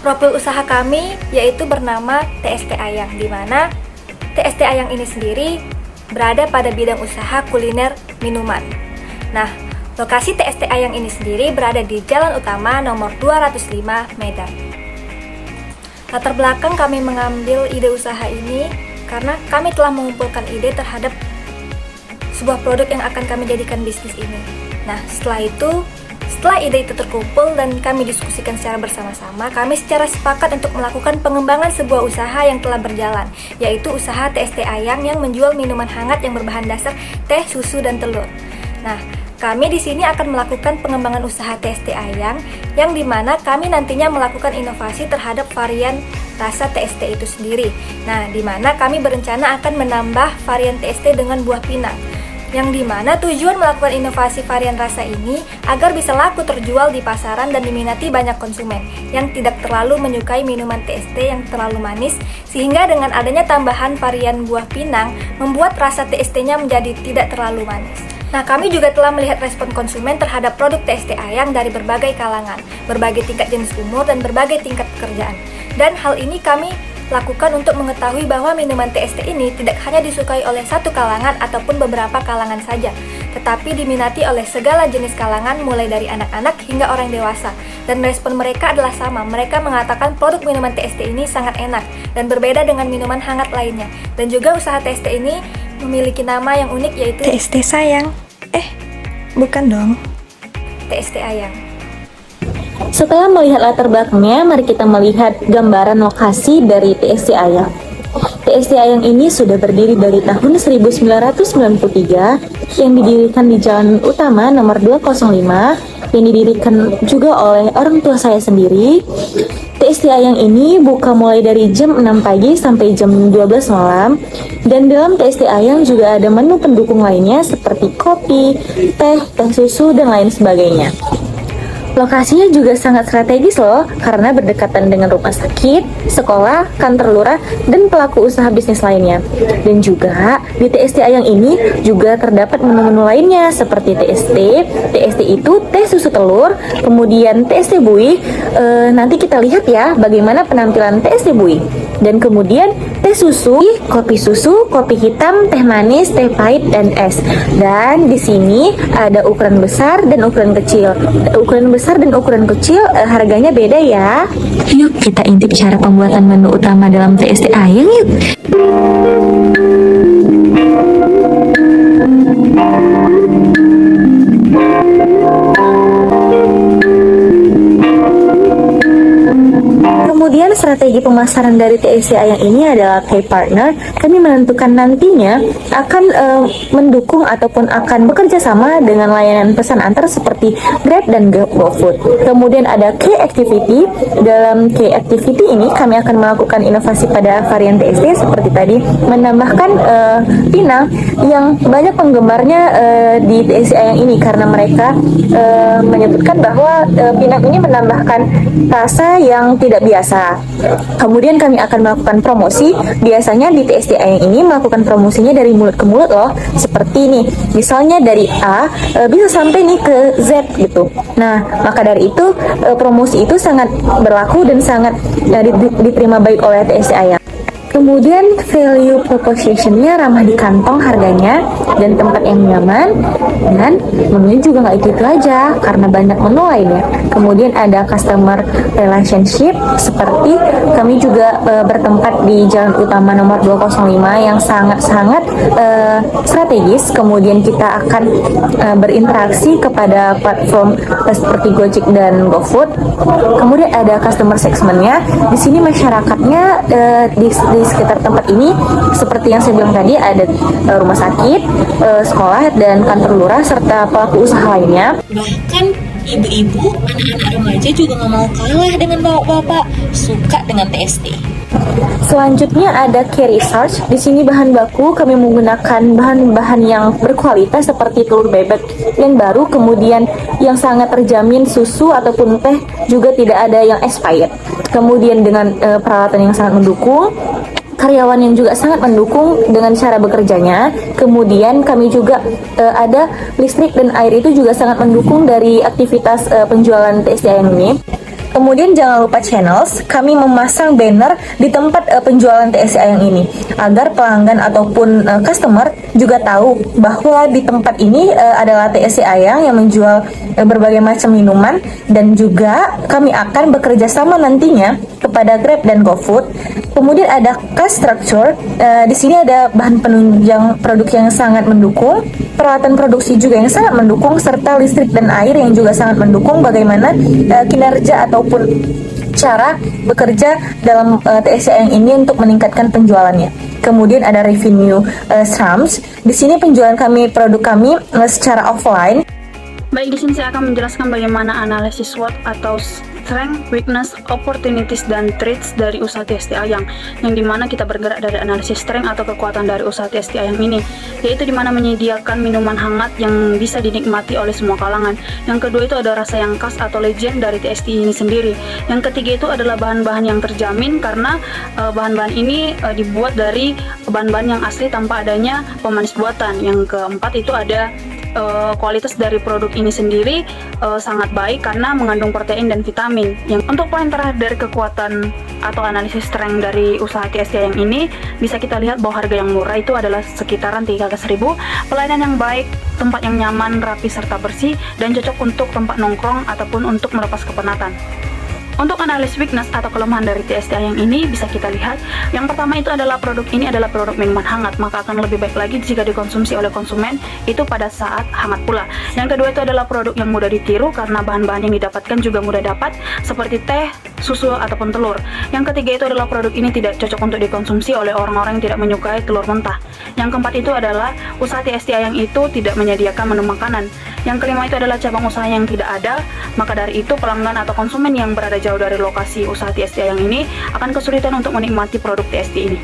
Profil usaha kami yaitu bernama TST Ayang, di mana TST Ayang ini sendiri berada pada bidang usaha kuliner minuman. Nah, lokasi TST Ayang ini sendiri berada di Jalan Utama nomor 205 Medan. Latar belakang kami mengambil ide usaha ini karena kami telah mengumpulkan ide terhadap sebuah produk yang akan kami jadikan bisnis ini. Nah, setelah ide itu terkumpul dan kami diskusikan secara bersama-sama, kami secara sepakat untuk melakukan pengembangan sebuah usaha yang telah berjalan, yaitu usaha TST Ayang yang menjual minuman hangat yang berbahan dasar teh, susu, dan telur. Nah, kami di sini akan melakukan pengembangan usaha TST Ayang yang dimana kami nantinya melakukan inovasi terhadap varian rasa TST itu sendiri. Nah, dimana kami berencana akan menambah varian TST dengan buah pinang, yang dimana tujuan melakukan inovasi varian rasa ini agar bisa laku terjual di pasaran dan diminati banyak konsumen yang tidak terlalu menyukai minuman TST yang terlalu manis, sehingga dengan adanya tambahan varian buah pinang membuat rasa TST-nya menjadi tidak terlalu manis. Nah, kami juga telah melihat respon konsumen terhadap produk TST Ayang dari berbagai kalangan, berbagai tingkat jenis umur, dan berbagai tingkat pekerjaan. Dan hal ini kami lakukan untuk mengetahui bahwa minuman TST ini tidak hanya disukai oleh satu kalangan ataupun beberapa kalangan saja, tetapi diminati oleh segala jenis kalangan mulai dari anak-anak hingga orang dewasa. Dan respon mereka adalah sama, mereka mengatakan produk minuman TST ini sangat enak dan berbeda dengan minuman hangat lainnya. Dan juga usaha TST ini memiliki nama yang unik yaitu TST Sayang. Bukan dong. TST Ayang. Setelah melihat latar belakangnya, mari kita melihat gambaran lokasi dari TST Ayang. TST Ayang ini sudah berdiri dari tahun 1993 yang didirikan di Jalan Utama nomor 205 yang didirikan juga oleh orang tua saya sendiri. TST Ayang ini buka mulai dari jam 6 pagi sampai jam 12 malam, dan dalam TST Ayang juga ada menu pendukung lainnya seperti kopi, teh susu, dan lain sebagainya. Lokasinya juga sangat strategis loh, karena berdekatan dengan rumah sakit, sekolah, kantor lurah, dan pelaku usaha bisnis lainnya. Dan juga di TST Ayang ini juga terdapat menu-menu lainnya seperti TST itu teh susu telur, kemudian TST buih. Nanti kita lihat ya bagaimana penampilan TST buih. Dan kemudian teh susu, kopi susu, kopi hitam, teh manis, teh pahit, dan es. Dan di sini ada ukuran besar dan ukuran kecil. Ukuran besar dan ukuran kecil harganya beda ya. Yuk kita intip cara pembuatan menu utama dalam TST Ayang yuk. Kemudian strategi pemasaran dari TST Ayang ini adalah key partner. Kami menentukan nantinya akan mendukung ataupun akan bekerja sama dengan layanan pesan antar seperti Grab dan GoFood. Kemudian ada key activity. Dalam key activity ini kami akan melakukan inovasi pada varian TST seperti tadi, menambahkan pinang yang banyak penggemarnya di TST Ayang ini karena mereka menyebutkan bahwa pinang ini menambahkan rasa yang tidak biasa. Kemudian kami akan melakukan promosi. Biasanya di TST Ayang ini melakukan promosinya dari mulut ke mulut loh. Seperti nih, misalnya dari A bisa sampai nih ke Z gitu. Nah, maka dari itu promosi itu sangat berlaku dan sangat diterima baik oleh TST Ayang. Kemudian value proposition-nya ramah di kantong harganya dan tempat yang nyaman, dan menunya juga nggak itu aja karena banyak menu lainnya. Kemudian ada customer relationship, seperti kami juga bertempat di Jalan Utama nomor 205 yang sangat-sangat strategis. Kemudian kita akan berinteraksi kepada platform seperti Gojek dan GoFood. Kemudian ada customer segment-nya. Di sini masyarakatnya di sekitar tempat ini seperti yang saya bilang tadi, ada rumah sakit, sekolah, dan kantor lurah serta pelaku usaha lainnya. Bahkan ibu-ibu, anak-anak remaja juga nggak mau kalah dengan bapak-bapak suka dengan TST. Selanjutnya ada key research. Di sini bahan baku kami menggunakan bahan-bahan yang berkualitas seperti telur bebek yang baru, kemudian yang sangat terjamin susu ataupun teh juga tidak ada yang expired. Kemudian dengan peralatan yang sangat mendukung, karyawan yang juga sangat mendukung dengan cara bekerjanya. Kemudian kami juga ada listrik dan air itu juga sangat mendukung dari aktivitas penjualan TST Ayang ini. Kemudian jangan lupa channels, kami memasang banner di tempat penjualan TSC Ayang ini agar pelanggan ataupun customer juga tahu bahwa di tempat ini adalah TSC Ayang yang menjual berbagai macam minuman, dan juga kami akan bekerja sama nantinya kepada Grab dan GoFood. Kemudian ada cost structure, di sini ada bahan penunjang produk yang sangat mendukung, peralatan produksi juga yang sangat mendukung, serta listrik dan air yang juga sangat mendukung bagaimana kinerja ataupun cara bekerja dalam TSC Ayang ini untuk meningkatkan penjualannya. Kemudian ada revenue streams. Di sini penjualan kami, produk kami secara offline. Baik, di sini saya akan menjelaskan bagaimana analisis SWOT atau Strength, Weakness, Opportunities, dan Threats dari usaha TSC Ayang, yang dimana kita bergerak dari analisis strength atau kekuatan dari usaha TSC Ayang ini, yaitu dimana menyediakan minuman hangat yang bisa dinikmati oleh semua kalangan. Yang kedua itu ada rasa yang khas atau legend dari TSC ini sendiri. Yang ketiga itu adalah bahan-bahan yang terjamin karena bahan-bahan ini dibuat dari bahan-bahan yang asli tanpa adanya pemanis buatan. Yang keempat itu ada kualitas dari produk ini sendiri sangat baik karena mengandung protein dan vitamin. Yang untuk poin terakhir dari kekuatan atau analisis strength dari usaha TSC Ayang ini, bisa kita lihat bahwa harga yang murah itu adalah sekitaran 13.000, pelayanan yang baik, tempat yang nyaman, rapi serta bersih, dan cocok untuk tempat nongkrong ataupun untuk melepas kepenatan. Untuk analis weakness atau kelemahan dari TSC Ayang ini bisa kita lihat, yang pertama itu adalah produk ini adalah produk minuman hangat, maka akan lebih baik lagi jika dikonsumsi oleh konsumen itu pada saat hangat pula. Yang kedua itu adalah produk yang mudah ditiru karena bahan-bahan yang didapatkan juga mudah dapat, seperti teh, susu, ataupun telur. Yang ketiga itu adalah produk ini tidak cocok untuk dikonsumsi oleh orang-orang yang tidak menyukai telur mentah. Yang keempat itu adalah usaha TSC Ayang itu tidak menyediakan menu makanan. Yang kelima itu adalah cabang usaha yang tidak ada, maka dari itu pelanggan atau konsumen yang berada jauh dari lokasi usaha TSC Ayang ini akan kesulitan untuk menikmati produk TSC ini.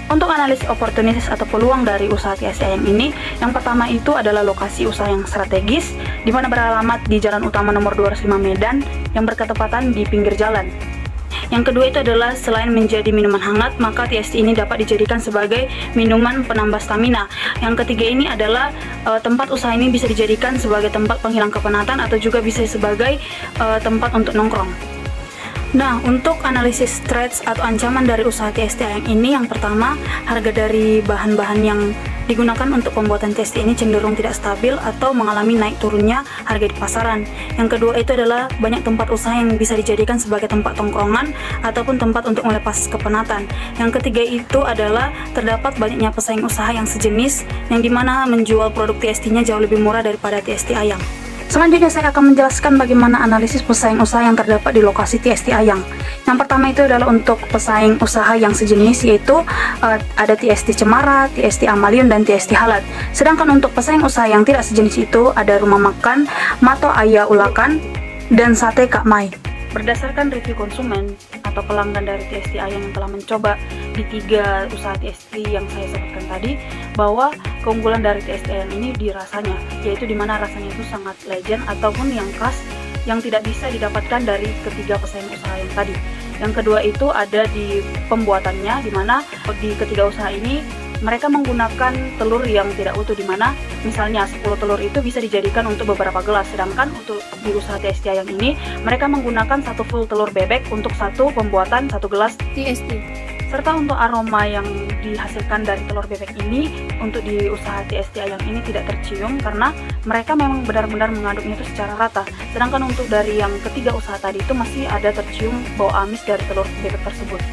Untuk analisis opportunities atau peluang dari usaha TSC Ayang ini, yang pertama itu adalah lokasi usaha yang strategis, di mana beralamat di Jalan Utama nomor 205 Medan yang berketepatan di pinggir jalan. Yang kedua itu adalah selain menjadi minuman hangat, maka TSC ini dapat dijadikan sebagai minuman penambah stamina. Yang ketiga ini adalah tempat usaha ini bisa dijadikan sebagai tempat penghilang kepenatan atau juga bisa sebagai tempat untuk nongkrong. Nah, untuk analisis threats atau ancaman dari usaha TSC Ayang ini, yang pertama, harga dari bahan-bahan yang digunakan untuk pembuatan TSC ini cenderung tidak stabil atau mengalami naik turunnya harga di pasaran. Yang kedua itu adalah banyak tempat usaha yang bisa dijadikan sebagai tempat tongkrongan ataupun tempat untuk melepas kepenatan. Yang ketiga itu adalah terdapat banyaknya pesaing usaha yang sejenis, yang dimana menjual produk TSC-nya jauh lebih murah daripada TSC Ayang. Selanjutnya saya akan menjelaskan bagaimana analisis pesaing usaha yang terdapat di lokasi TSC Ayang. Yang pertama itu adalah untuk pesaing usaha yang sejenis, yaitu ada TSC Cemara, TSC Amaliun, dan TSC Halat. Sedangkan untuk pesaing usaha yang tidak sejenis itu ada rumah makan Mato Aya Ulakan dan Sate Kak Mai. Berdasarkan review konsumen atau pelanggan dari TSC Ayang yang telah mencoba di 3 usaha TSC yang saya sebutkan tadi, bahwa keunggulan dari TSC Ayang ini di rasanya, yaitu dimana rasanya itu sangat legend ataupun yang khas yang tidak bisa didapatkan dari ketiga pesaing usaha yang tadi. Yang kedua itu ada di pembuatannya, dimana di ketiga usaha ini mereka menggunakan telur yang tidak utuh, dimana misalnya 10 telur itu bisa dijadikan untuk beberapa gelas, sedangkan untuk di usaha TSC Ayang ini mereka menggunakan 1 full telur bebek untuk 1 pembuatan 1 gelas TSC. Serta untuk aroma yang dihasilkan dari telur bebek ini untuk di usaha TSC Ayang ini tidak tercium karena mereka memang benar-benar mengaduknya itu secara rata. Sedangkan untuk dari yang ketiga usaha tadi itu masih ada tercium bau amis dari telur bebek tersebut.